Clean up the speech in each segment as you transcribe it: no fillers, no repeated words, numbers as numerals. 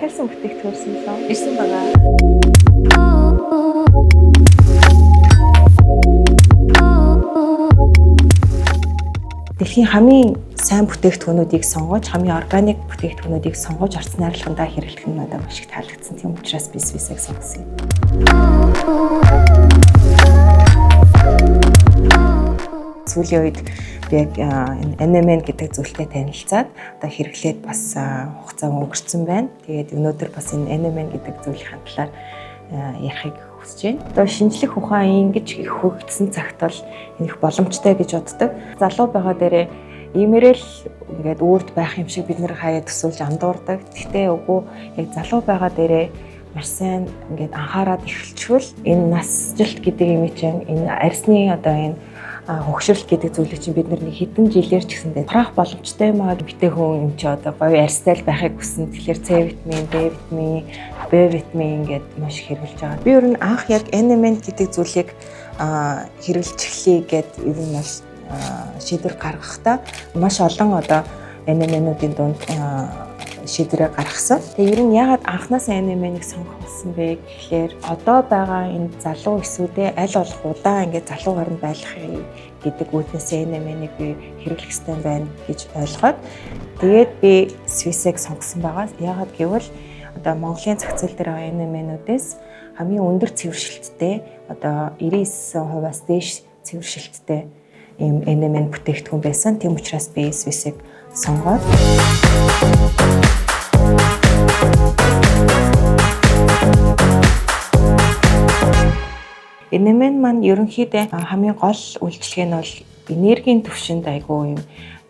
хайрсан бүтээгдэхүүнсэн лөө. Ирсэн байгаа. Дэлхийн хамгийн сайн бүтээгдэхүүнүүдийг сонгож, хамгийн органик бүтээгдэхүүнүүдийг сонгож арц найрлагандаа хэрэглэх нь надад маш их таалагдсан. Тийм учраас би Swiss-ыг сонгосон юм. Сүүлийн үед би яг энэ NMN гэдэг зүйлтэй танилцаад одоо хэрэглээд бас хугацаа өнгөрцөн байна. Тэгээд өнөөдөр бас энэ NMN гэдэг зүйлийн талаар ярихыг хүсэж байна. Одоо шинжлэх ухаан ингэж их хөгжсөн цагт бол энэ их боломжтой гэж боддог. Залуу байгаа дээрээ иймэрэл ингээд өөрт байх юм шиг бид нэр хаяа төсөөлж андуурдаг. Гэхдээ үгүй яг залуу байгаа дээрээ маш сайн ингээд анхаарал эхэлчихвэл энэ насжилт гэдэг юм чинь энэ арьсны одоо энэ хөгшрөлт гэдэг зүйлийг чинь бид нэг хэдэн жилээр ч гэсэндээ турах боломжтой маа битээ хүн юм чи одоо гоё арьстай байхыг хүснэ. Тэгэхээр С витамин, D витамин, B витамин ингээд маш их хэрэглэж байгаа. Би ер нь анх яг NMN гэдэг зүйлийг хэрэглэж эхлэе гэд ер нь маш шийдвэр гаргахдаа маш олон одоо NMN-уудын дунд шийдвэрээ гаргасан. Тэгээ ер нь яагаад анхнаасаа NMN-ийг сонгох болсон бэ гэхээр одоо байгаа энэ залуу эсүүдээ аль болох удаан ингээд залуугаар нь байлгахыг гэдэг үүднээсээ NMN-ийг би хэрэглэх ёстой байна гэж ойлгоод тэгээд би Swiss-ыг сонгосон байгаа. Яагаад гэвэл одоо Монголын зах зээл дээр байгаа NMN-үүдээс хамгийн өндөр цэвэршилттэй одоо 99%-аас дээш цэвэршилттэй ийм NMN бүтээгдэхүүн байсан. Тийм учраас би Swiss-ыг сонгоод NMN маань ерөнхийдөө хамгийн гол үйлчлэг нь бол энергийн түвшинд айгүй юм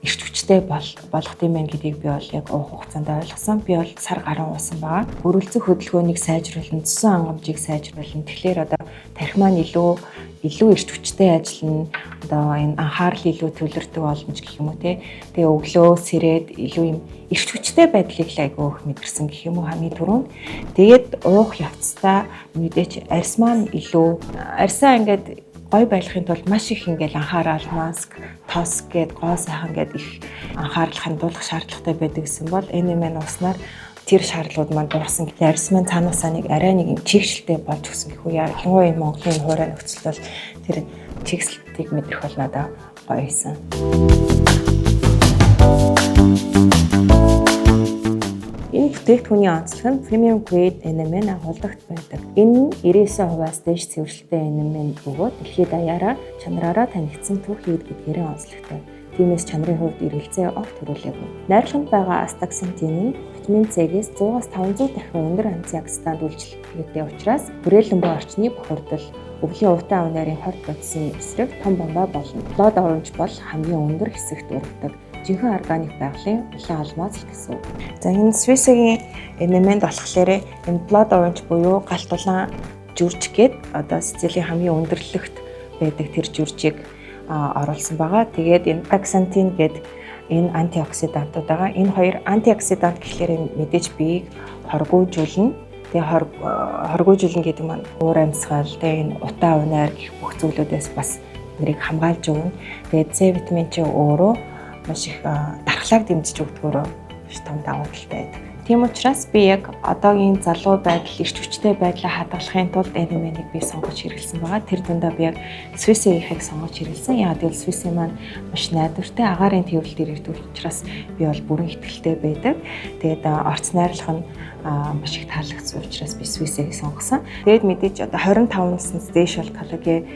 эрч хүчтэй болгох юм байна гэдгийг би бол яг уг хугацаанд ойлгосон. Би бол сар гарan уусан байгаа. Өрөлцөх хөдөлгөөнийг сайжруулна, цэсэн хангамжийг сайжруулна. Тэгэхээр одоо тархи маань илүү эрч хүчтэй ажиллана. Одоо энэ анхаарал илүү төвлөрдөг боломж гэх юм уу те. Тэгээ өглөө сэрээд илүү юм эрч хүчтэй байдлыг л айгүй их мэдэрсэн гэх юм уу хамгийн түрүүнд. Тэгээд уух явцдаа мэдээч арьс маань илүү арьсаа ингээд гой байлгахын тулд маш их ингээл анхаарал маск, тос гээд гоо сайхан гээд их анхаарал хандуулах шаардлагатай байдаг гэсэн бол NMN уснаар тэр шаардлагууд маань дууссан. Гэтэл арьс маань цаанаасаа нэг арай нэг юм чигшэлтэй болж өгсөн гэх үү. Яа хингуй Монголын хуурай нөхцөл бол тэр чигсэлтийг мэдрэх бол надад гоё байсан. Энэ бүтээгдэхүүний онцлог нь Premium Grade NMN агуулгад байдаг. Энэ нь 99%-аас дээш цэвэршилтэй NMN бөгөөд дэлхийд даяараа чанараараа танигдсан түүх хийд гэдгээрээ онцлогтой. Тиймээс чанарын хувьд эргэлзээ огт төрүүлээгүй. Найрлаганд байгаа астаксантин нь витамин С-гээс 100-аас 500 дахин өндөр антиоксидант үйлчлэгтэй учраас хүрээлэн буй орчны бохирдол, өвлийн увтан ав нарийн хорт бодисын эсрэг том бомбаа болно. Blood Orange бол хамгийн өндөр хэсэгт ургадаг жинхэнэ органик байгалийн улаан алмаз гэсэн үг. За энэ Swiss-ийн NMN-д болохоор энэ Blood Orange буюу галт улаан жүрж гээд одоо Сицилийн хамгийн өндөрлөгт байдаг тэр жүржийг оруулсан байгаа. Тэгээд энэ Taxanthin гээд энэ антиоксидантууд байгаа. Энэ хоёр антиоксидант гэхлээр мэдээж биеийг хоргоожуулна. Тэгээ хоргоожуулна гэдэг маань уур амьсгал, тэгээ энэ утаа унаар гэх бүх зүйлүүдээс бас нэрийг хамгаалж өгнө. Тэгээд С витамин ч өөрөө маш их дархлааг дэмжиж өгдөгөөрөө маш том давуу талтай байдаг. Тийм учраас би яг одоогийн залуу байдал, эрч хүчтэй байдлаа хадгалахын тулд NMN-ийг би сонгож хэрэглэсэн байгаа. Тэр дундаа би яг Swiss-ийг сонгож хэрэглэсэн. Яагаад гэвэл Swiss маань маш найдвартай агаарын тээвэрлэлд ирдэг учраас би бол бүрэн итгэлтэй байдаг. Тэгээд орц найрлах нь маш их таалагдсан учраас би Swiss-ийг сонгосон. Тэгээд мэдээж одоо 25 наснаас дээш бол коллаген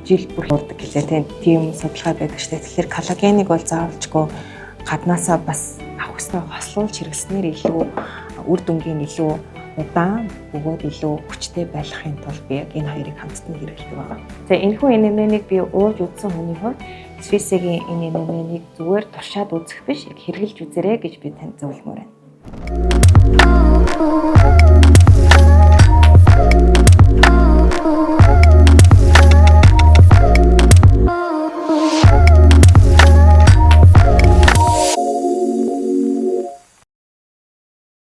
жил бүр урдаг гэлээ тийм судалгаа байдаг шүү дээ. Тэгэхээр коллагеныг бол заавалжгүй гаднаасаа бас авах ёстой хослуулж хэрэглэснээр илүү үр дүнгийн илүү удаан бөгөөд илүү хүчтэй байлгахын тулд би яг энэ хоёрыг хамтдаа хэрэглэдэг байгаа. За энэхүү NMN-ийг би ууж үзсэн хүний хувьд Swiss-ийн энэ NMN-ийг зүгээр туршаад үзэх биш, яг хэрэглэж үзээрэй гэж би танд зөвлөмөр байна.